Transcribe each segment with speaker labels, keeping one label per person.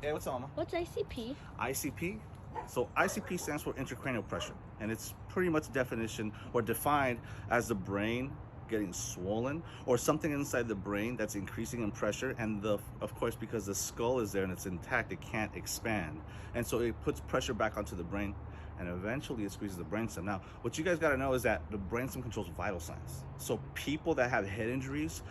Speaker 1: Hey, what's up, Mama?
Speaker 2: What's ICP?
Speaker 1: ICP? So ICP stands for intracranial pressure, and it's pretty much definition or defined as the brain getting swollen or something inside the brain that's increasing in pressure, and of course, because the skull is there and it's intact, it can't expand, and so it puts pressure back onto the brain, and eventually it squeezes the brainstem. Now, what you guys got to know is that the brainstem controls vital signs. So people that have head injuries,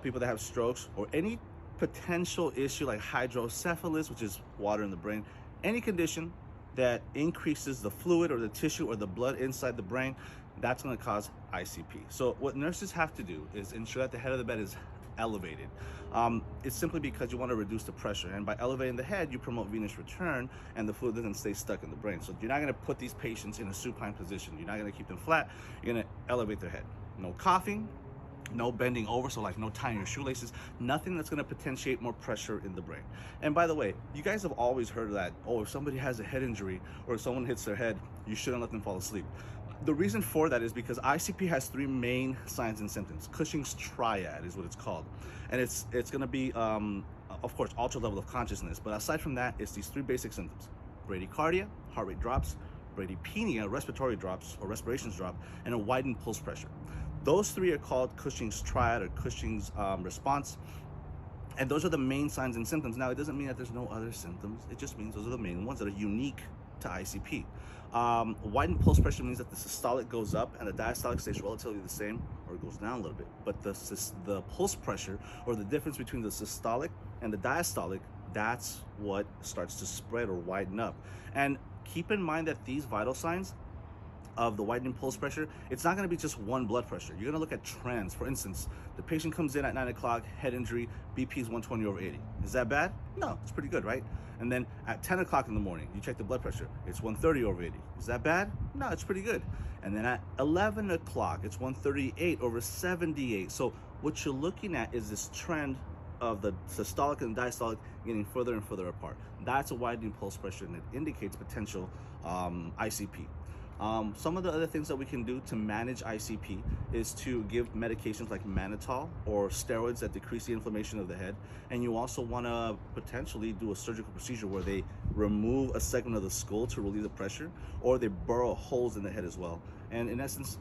Speaker 1: people that have strokes, or any potential issue like hydrocephalus, which is water in the brain, any condition that increases the fluid or the tissue or the blood inside the brain, that's going to cause ICP. So what nurses have to do is ensure that the head of the bed is elevated. It's simply because you want to reduce the pressure, and by elevating the head you promote venous return and the fluid doesn't stay stuck in the brain. So you're not going to put these patients in a supine position, you're not going to keep them flat, you're going to elevate their head. No coughing, no bending over, so like no tying your shoelaces, nothing that's going to potentiate more pressure in the brain. And by the way, you guys have always heard that, oh, if somebody has a head injury or if someone hits their head, you shouldn't let them fall asleep. The reason for that is because ICP has three main signs and symptoms. Cushing's triad is what it's called, and it's going to be of course ultra level of consciousness, but aside from that, it's these three basic symptoms: bradycardia, heart rate drops; bradypnea, respiratory drops or respirations drop; and a widened pulse pressure. Those three are called Cushing's triad or Cushing's response. And those are the main signs and symptoms. Now, it doesn't mean that there's no other symptoms. It just means those are the main ones that are unique to ICP. Widened pulse pressure means that the systolic goes up and the diastolic stays relatively the same or it goes down a little bit. But the pulse pressure, or the difference between the systolic and the diastolic, that's what starts to spread or widen up. And keep in mind that these vital signs of the widening pulse pressure, it's not going to be just one blood pressure. You're going to look at trends. For instance, the patient comes in at 9 o'clock, head injury, BP is 120/80. Is that bad? No, it's pretty good, right? And then at 10 o'clock in the morning, you check the blood pressure, it's 130/80. Is that bad? No, it's pretty good. And then at 11 o'clock, it's 138/78. So what you're looking at is this trend of the systolic and diastolic getting further and further apart. That's a widening pulse pressure, and it indicates potential ICP. Some of the other things that we can do to manage ICP is to give medications like mannitol or steroids that decrease the inflammation of the head. And you also want to potentially do a surgical procedure where they remove a segment of the skull to relieve the pressure, or they burrow holes in the head as well. And in essence,